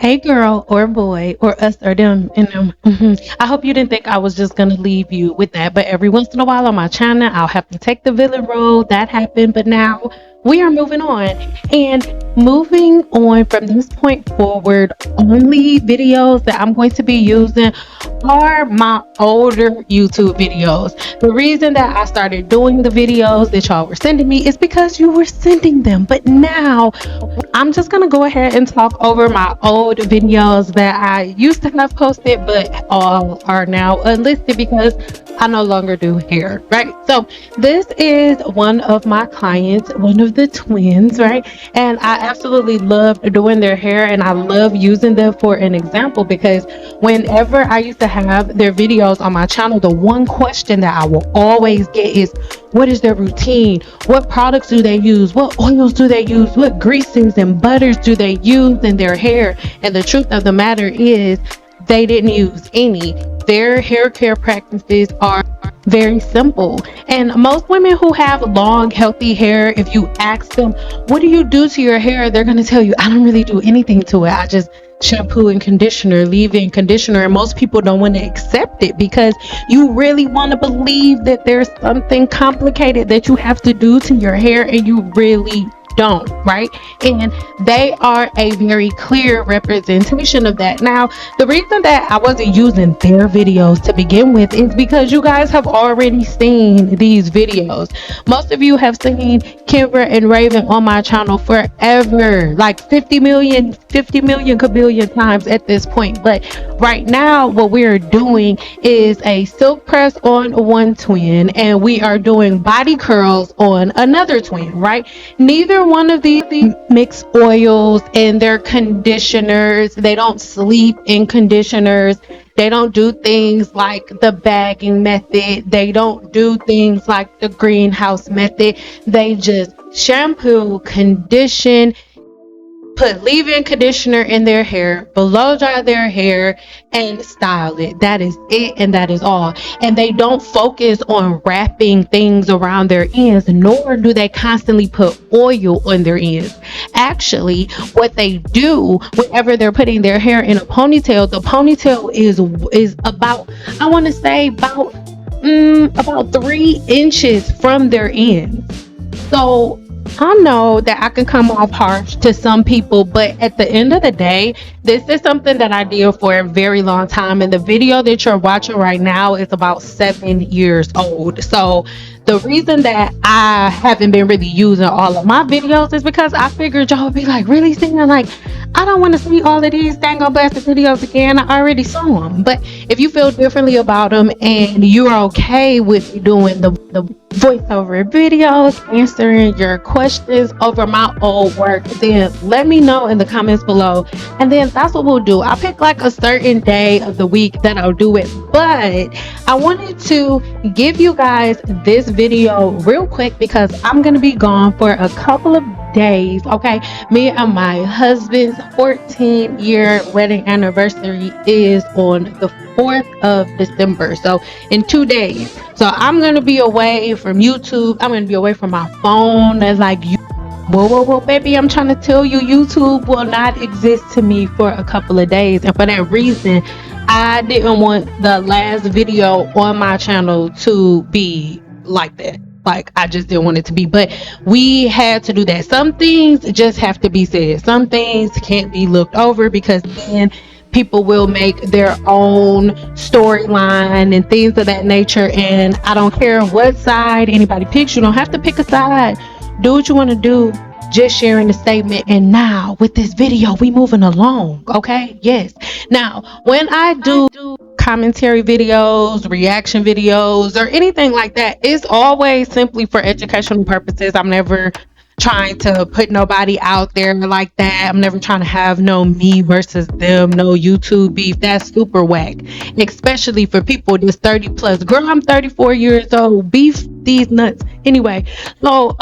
Hey girl or boy or us or them and them. I hope you didn't think I was just gonna leave you with that. But every once in a while on my channel, I'll have to take the villain role. That happened, but now we are moving on. And moving on from this point forward, only videos that I'm going to be using are my older YouTube videos. The reason that I started doing the videos that y'all were sending me is because you were sending them. But now I'm just gonna go ahead and talk over my old videos that I used to have posted, but all are now unlisted because I no longer do hair, right? So this is one of my clients, one of the twins, right? And I absolutely love doing their hair, and I love using them for an example because whenever I used to have their videos on my channel, the one question that I will always get is, what is their routine? What products do they use? What oils do they use? What greasings and butters do they use in their hair? And the truth of the matter is, they didn't use any. Their hair care practices are very simple. And most women who have long, healthy hair, if you ask them, what do you do to your hair? They're going to tell you, I don't really do anything to it. I just shampoo and conditioner, leave-in conditioner. And most people don't want to accept it because you really want to believe that there's something complicated that you have to do to your hair, and you really don't, right? And they are a very clear representation of that. Now, the reason that I wasn't using their videos to begin with is because you guys have already seen these videos. Most of you have seen Kendra and Raven on my channel forever, like 50 million kabillion times at this point. But right now, what we're doing is a silk press on one twin, and we are doing body curls on another twin, right? Neither one of these mix oils in their conditioners. They don't sleep in conditioners. They don't do things like the bagging method. They don't do things like the greenhouse method. They just shampoo, condition, put leave-in conditioner in their hair, blow dry their hair, and style it. That is it, and that is all. And they don't focus on wrapping things around their ends, nor do they constantly put oil on their ends. Actually, what they do whenever they're putting their hair in a ponytail, the ponytail is about, I want to say about 3 inches from their ends. So I know that I can come off harsh to some people, but at the end of the day, this is something that I did for a very long time. And the video that you're watching right now is about 7 years old. So the reason that I haven't been really using all of my videos is because I figured y'all would be like, really, Stina? Like, I don't want to see all of these dang old bastard videos again. I already saw them. But if you feel differently about them and you're okay with doing the voiceover videos, answering your questions over my old work, then let me know in the comments below. And then that's what we'll do. I'll pick like a certain day of the week that I'll do it. But I wanted to give you guys this video real quick because I'm going to be gone for a couple of days. Okay, me and my husband's 14-year wedding anniversary is on the 4th of December, so in 2 days. So I'm gonna be away from YouTube. I'm gonna be away from my phone. That's like, whoa, baby, I'm trying to tell you, YouTube will not exist to me for a couple of days. And for that reason, I didn't want the last video on my channel to be like that. Like, I just didn't want it to be, but we had to do that. Some things just have to be said. Some things can't be looked over because then people will make their own storyline and things of that nature. And I don't care what side anybody picks. You don't have to pick a side. Do what you want to do. Just sharing the statement. And now with this video, we moving along. Okay. Yes. Now, when I do commentary videos, reaction videos, or anything like that, it's always simply for educational purposes. I'm never trying to put nobody out there like that. I'm never trying to have no me versus them, no YouTube beef. That's super whack, especially for people that's 30 plus. Girl, I'm 34 years old. Beef these nuts. Anyway, so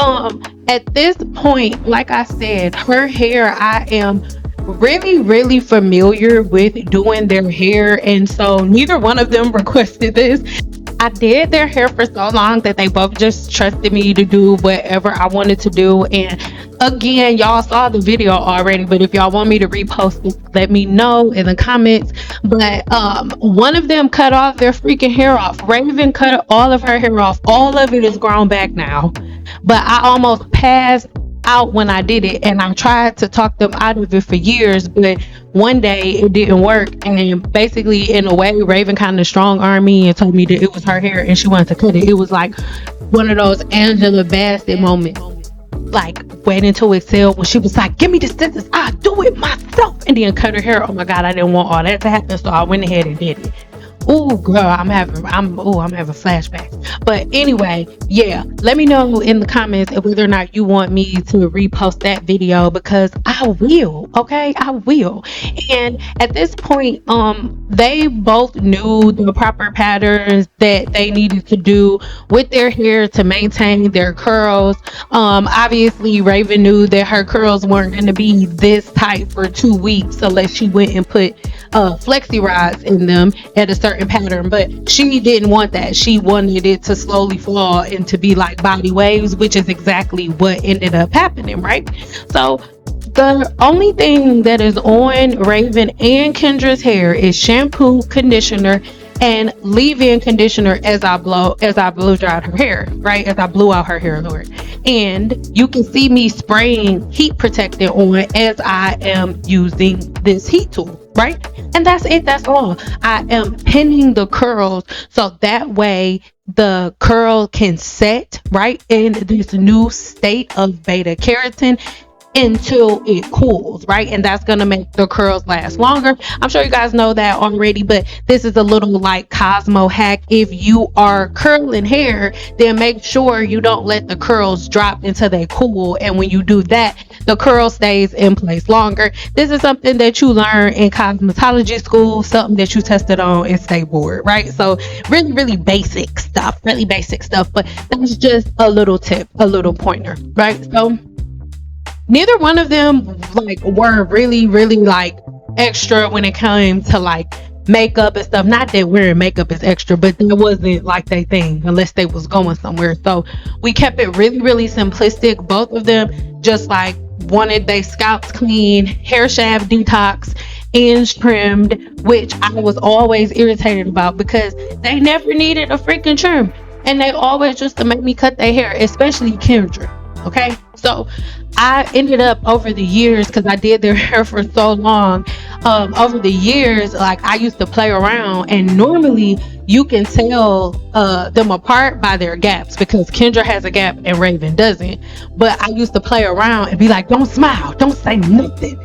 at this point, like I said, her hair, I am really familiar with doing their hair, and so neither one of them requested this. I did their hair for so long that they both just trusted me to do whatever I wanted to do, and Again, y'all saw the video already, but if y'all want me to repost it, let me know in the comments. But one of them cut off their freaking hair off. Raven cut all of her hair off. All of it is grown back now. But I almost passed out when I did it, and I tried to talk them out of it for years, but one day it didn't work. And then basically, in a way, Raven kind of strong armed me and told me that it was her hair and she wanted to cut it. It was like one of those Angela Bassett moments, like waiting to excel, when she was like, "Give me the scissors, I'll do it myself," and then cut her hair. Oh my god, I didn't want all that to happen, so I went ahead and did it. Oh girl, I'm having flashbacks. But anyway, yeah, let me know in the comments whether or not you want me to repost that video, because I will. Okay, I will. And at this point, they both knew the proper patterns that they needed to do with their hair to maintain their curls. Obviously Raven knew that her curls weren't going to be this tight for 2 weeks unless she went and put flexi rods in them at a certain pattern, but she didn't want that. She wanted it to slowly fall and to be like body waves, which is exactly what ended up happening, right? So the only thing that is on Raven and Kendra's hair is shampoo, conditioner, and leave-in conditioner as I blow dried her hair, right? As I blew out her hair, Lord. And you can see me spraying heat protectant on as I am using this heat tool, right? And that's it, that's all. I am pinning the curls so that way the curl can set right in this new state of beta keratin until it cools, right? And that's gonna make the curls last longer. I'm sure you guys know that already, but this is a little like Cosmo hack. If you are curling hair, then make sure you don't let the curls drop until they cool. And when you do that, the curl stays in place longer. This is something that you learn in cosmetology school, something that you tested on in State Board, right? So really, really basic stuff, but that's just a little tip, a little pointer, right? So neither one of them like were really like extra when it came to like makeup and stuff. Not that wearing makeup is extra, but that wasn't like their thing unless they was going somewhere. So we kept it really simplistic. Both of them just like wanted their scalps clean, hair shaft detox, ends trimmed, which I was always irritated about because they never needed a freaking trim, and they always just to make me cut their hair, especially Kendra. Okay, so I ended up over the years, because I did their hair for so long, over the years, like I used to play around, and normally you can tell them apart by their gaps, because Kendra has a gap and Raven doesn't. But I used to play around and be like, "Don't smile, don't say nothing,"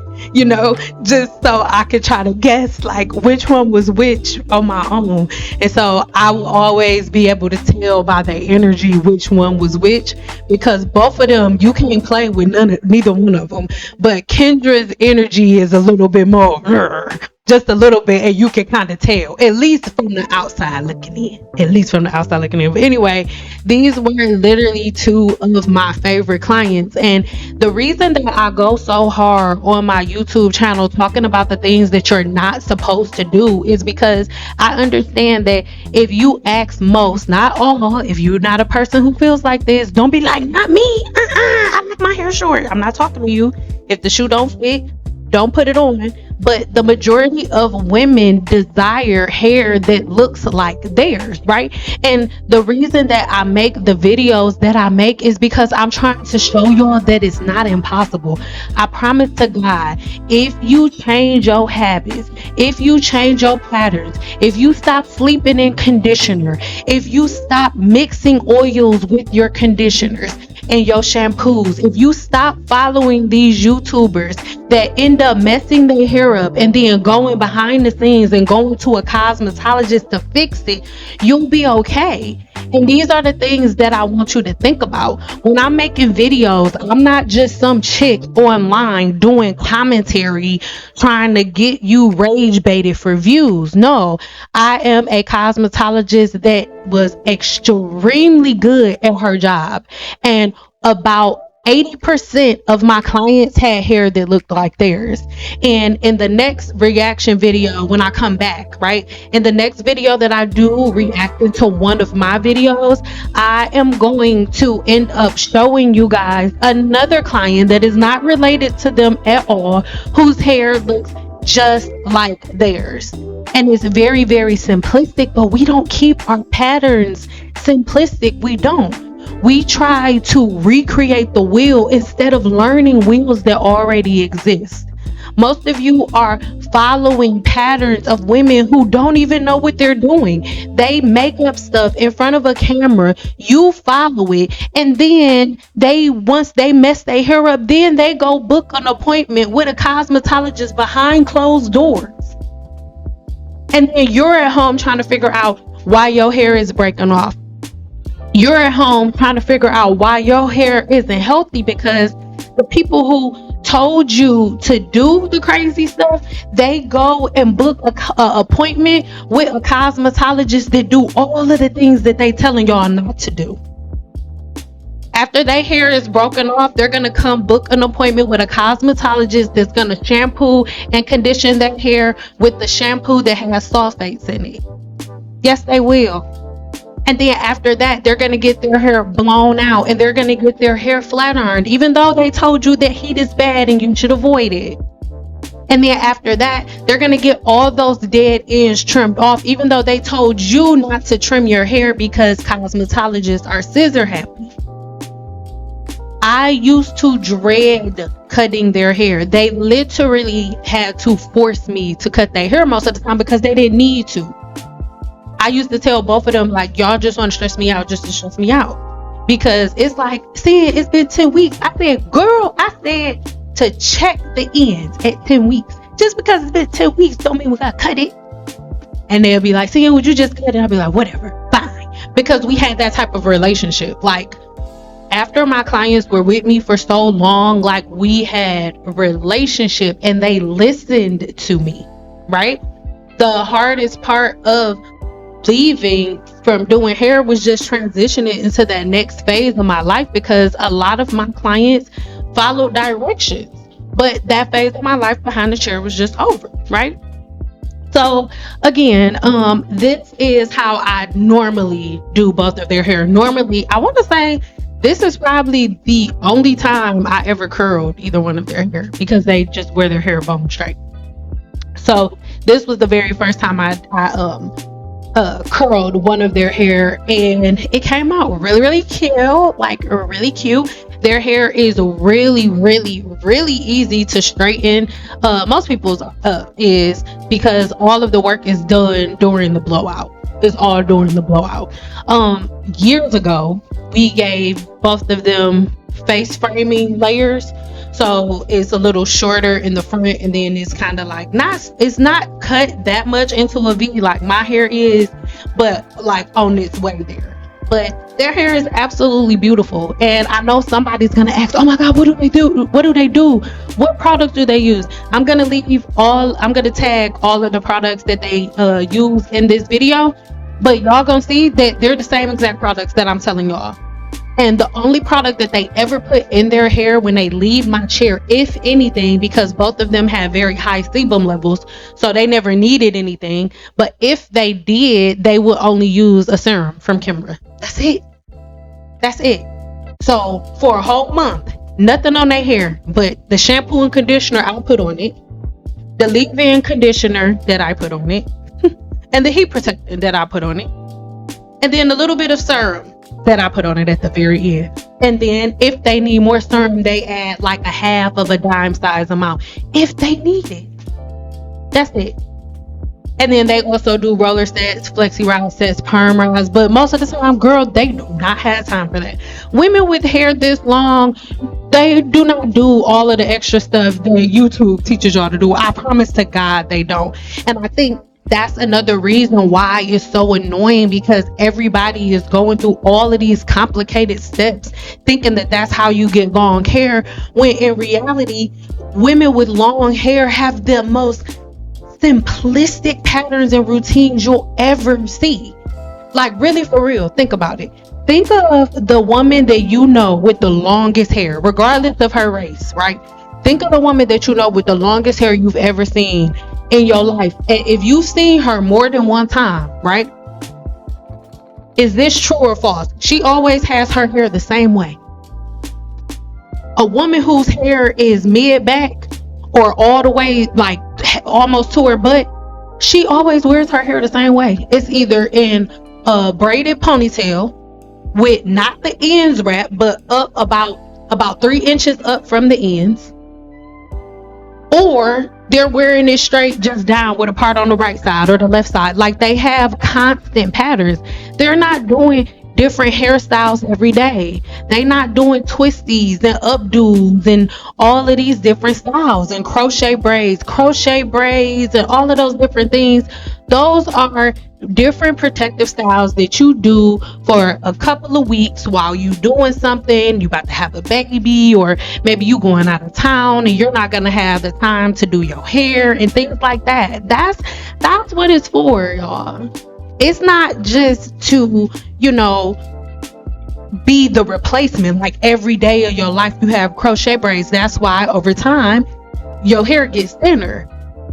just so I could try to guess like which one was which on my own. And so I will always be able to tell by their energy which one was which, because both of them, you can't play with neither one of them. But Kendra's energy is a little bit more just a little bit, and you can kind of tell, at least from the outside looking in. But anyway, these were literally two of my favorite clients, and the reason that I go so hard on my YouTube channel talking about the things that you're not supposed to do is because I understand that if you ask most, not all, if you're not a person who feels like this, don't be like, "Not me, I like my hair short." I'm not talking to you. If the shoe don't fit, don't put it on. But the majority of women desire hair that looks like theirs, right? And the reason that I make the videos that I make is because I'm trying to show y'all that it's not impossible. I promise to God, if you change your habits, if you change your patterns, if you stop sleeping in conditioner, if you stop mixing oils with your conditioners and your shampoos, if you stop following these YouTubers that end up messing their hair up and then going behind the scenes and going to a cosmetologist to fix it, you'll be okay. And these are the things that I want you to think about. When I'm making videos, I'm not just some chick online doing commentary trying to get you rage baited for views. No, I am a cosmetologist that was extremely good at her job. And about 80% of my clients had hair that looked like theirs. And in the next reaction video, when I come back, right? In the next video that I do reacting to one of my videos, I am going to end up showing you guys another client that is not related to them at all, whose hair looks just like theirs. And it's very, very simplistic, but we don't keep our patterns simplistic. We don't. We try to recreate the wheel instead of learning wheels that already exist. Most of you are following patterns of women who don't even know what they're doing. They make up stuff in front of a camera, you follow it, and then once they mess their hair up, then they go book an appointment with a cosmetologist behind closed doors. And then you're at home trying to figure out why your hair is breaking off. You're at home trying to figure out why your hair isn't healthy, because the people who told you to do the crazy stuff, they go and book a appointment with a cosmetologist that do all of the things that they telling y'all not to do. After their hair is broken off, they're going to come book an appointment with a cosmetologist that's going to shampoo and condition their hair with the shampoo that has sulfates in it. Yes, they will. And then after that, they're going to get their hair blown out, and they're going to get their hair flat ironed, even though they told you that heat is bad and you should avoid it. And then after that, they're going to get all those dead ends trimmed off, even though they told you not to trim your hair because cosmetologists are scissor happy. I used to dread cutting their hair. They literally had to force me to cut their hair most of the time because they didn't need to. I used to tell both of them, like, y'all just want to stress me out just to stress me out. Because it's like, see, it's been 10 weeks. I said, girl, I said to check the ends at 10 weeks. Just because it's been 10 weeks don't mean we got to cut it. And they'll be like, see, would you just cut it? I'll be like, whatever, fine. Because we had that type of relationship. Like, after my clients were with me for so long, like, we had a relationship and they listened to me, right? The hardest part of leaving from doing hair was just transitioning into that next phase of my life, because a lot of my clients followed directions, but that phase of my life behind the chair was just over, right? So again, this is how I normally do both of their hair. Normally, I want to say this is probably the only time I ever curled either one of their hair, because they just wear their hair bone straight. So this was the very first time I curled one of their hair, and it came out really, really cute, like really cute. Their hair is really, really, really easy to straighten. Most people's is, because all of the work is done during the blowout. It's all during the blowout. Years ago, we gave both of them face framing layers. So it's a little shorter in the front, and then it's kind of like it's not cut that much into a V like my hair is, but like on its way there. But their hair is absolutely beautiful. And I know somebody's gonna ask, oh my God, what do they do? What do they do? What products do they use? I'm gonna tag all of the products that they use in this video, but y'all gonna see that they're the same exact products that I'm telling y'all. And the only product that they ever put in their hair when they leave my chair, if anything, because both of them have very high sebum levels, so they never needed anything. But if they did, they would only use a serum from Kimbra. That's it. That's it. So for a whole month, nothing on their hair but the shampoo and conditioner I put on it, the leave-in conditioner that I put on it, and the heat protector that I put on it, and then a little bit of serum that I put on it at the very end. And then if they need more serum, they add like a half of a dime size amount if they need it. That's it. And then they also do roller sets, flexi round sets, perm rounds, but most of the time, girl, they do not have time for that. Women with hair this long, they do not do all of the extra stuff that YouTube teaches y'all to do. I promise to God they don't. And I think that's another reason why it's so annoying, because everybody is going through all of these complicated steps thinking that that's how you get long hair, when in reality, women with long hair have the most simplistic patterns and routines you'll ever see. Like, really, for real, think about it. Think of the woman that you know with the longest hair, regardless of her race, right? Think of the woman that you know with the longest hair you've ever seen in your life. And if you've seen her more than one time, right? Is this true or false? She always has her hair the same way. A woman whose hair is mid back or all the way like almost to her butt, she always wears her hair the same way. It's either in a braided ponytail with not the ends wrapped, but up about 3 inches up from the ends, or they're wearing it straight just down with a part on the right side or the left side. Like, they have constant patterns. They're not doing different hairstyles every day. They're not doing twisties and updos and all of these different styles and crochet braids and all of those different things. Those are different protective styles that you do for a couple of weeks while you doing something. You about to have a baby, or maybe you going out of town and you're not gonna have the time to do your hair and things like that. That's what it's for, y'all. It's not just to, be the replacement. Like, every day of your life you have crochet braids. That's why over time your hair gets thinner.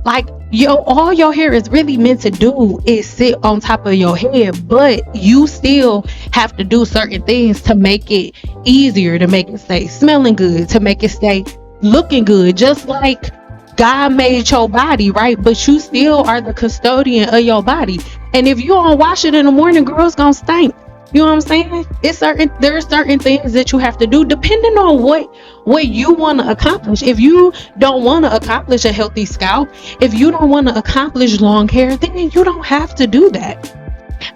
Like, all your hair is really meant to do is sit on top of your head, but you still have to do certain things to make it easier, to make it stay smelling good, to make it stay looking good, just like God made your body, right? But you still are the custodian of your body. And if you don't wash it in the morning, girl, it's gonna stink. You know what I'm saying? There are certain things that you have to do depending on what you want to accomplish. If you don't want to accomplish a healthy scalp, if you don't want to accomplish long hair, then you don't have to do that.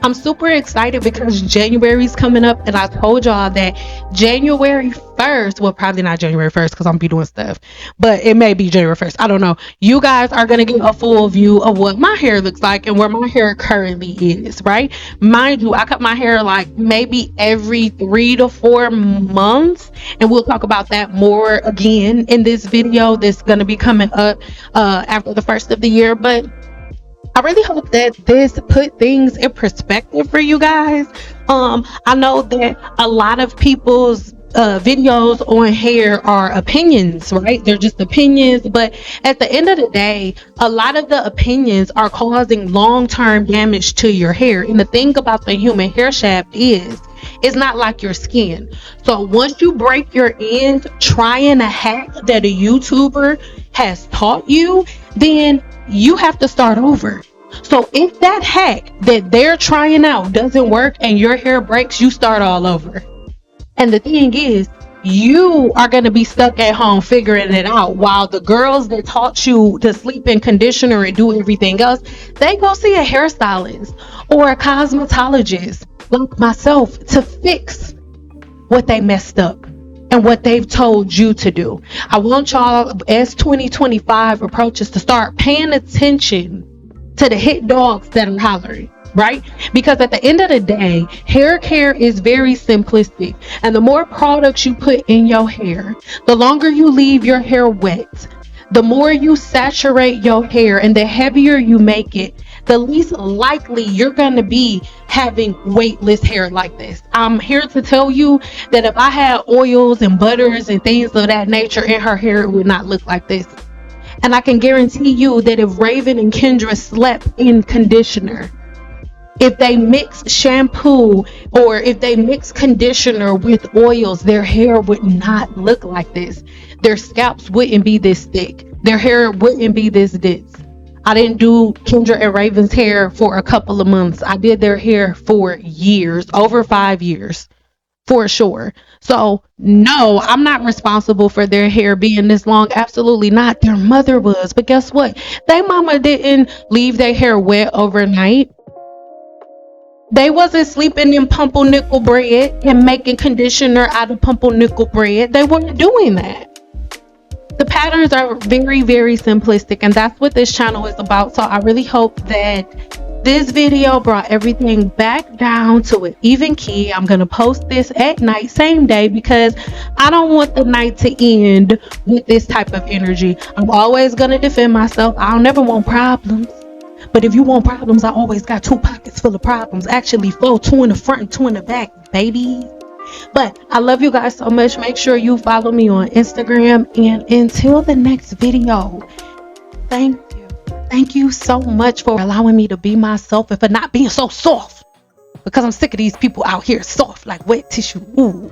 I'm super excited because January's coming up, and I told y'all that January 1st, well, probably not January 1st because I'm gonna be doing stuff, but it may be January 1st. I don't know. You guys are gonna get a full view of what my hair looks like and where my hair currently is, right? Mind you, I cut my hair like maybe every 3 to 4 months, and we'll talk about that more again in this video that's gonna be coming up after the first of the year. But I really hope that this put things in perspective for you guys. I know that a lot of people's videos on hair are opinions, right? They're just opinions, but at the end of the day, a lot of the opinions are causing long-term damage to your hair. And the thing about the human hair shaft is, it's not like your skin. So once you break your ends trying a hack that a YouTuber has taught you, then you have to start over. So if that hack that they're trying out doesn't work and your hair breaks, you start all over. And the thing is, you are going to be stuck at home figuring it out, while the girls that taught you to sleep in conditioner and do everything else, they go see a hairstylist or a cosmetologist like myself to fix what they messed up and what they've told you to do. I want y'all, as 2025 approaches, to start paying attention to the hit dogs that are hollering, right? Because at the end of the day, hair care is very simplistic. And the more products you put in your hair, the longer you leave your hair wet, the more you saturate your hair and the heavier you make it, the least likely you're going to be having weightless hair like this. I'm here to tell you that if I had oils and butters and things of that nature in her hair, it would not look like this. And I can guarantee you that if Raven and Kendra slept in conditioner, if they mix shampoo or if they mix conditioner with oils, their hair would not look like this. Their scalps wouldn't be this thick. Their hair wouldn't be this dense. I didn't do Kendra and Raven's hair for a couple of months. I did their hair for years, over 5 years. For sure. So no, I'm not responsible for their hair being this long. Absolutely not. Their mother was. But guess what? Their mama didn't leave their hair wet overnight. They wasn't sleeping in pumpernickel bread and making conditioner out of pumpernickel bread. They weren't doing that. The patterns are very, very simplistic, and that's what this channel is about. So I really hope that this video brought everything back down to an even key. I'm going to post this at night, same day, because I don't want the night to end with this type of energy. I'm always going to defend myself. I don't never want problems. But if you want problems, I always got 2 pockets full of problems. Actually, 4, 2 in the front and 2 in the back. baby. But I love you guys so much. Make sure you follow me on Instagram. And until the next video, thank you. Thank you so much for allowing me to be myself and for not being so soft. Because I'm sick of these people out here soft like wet tissue. Ooh.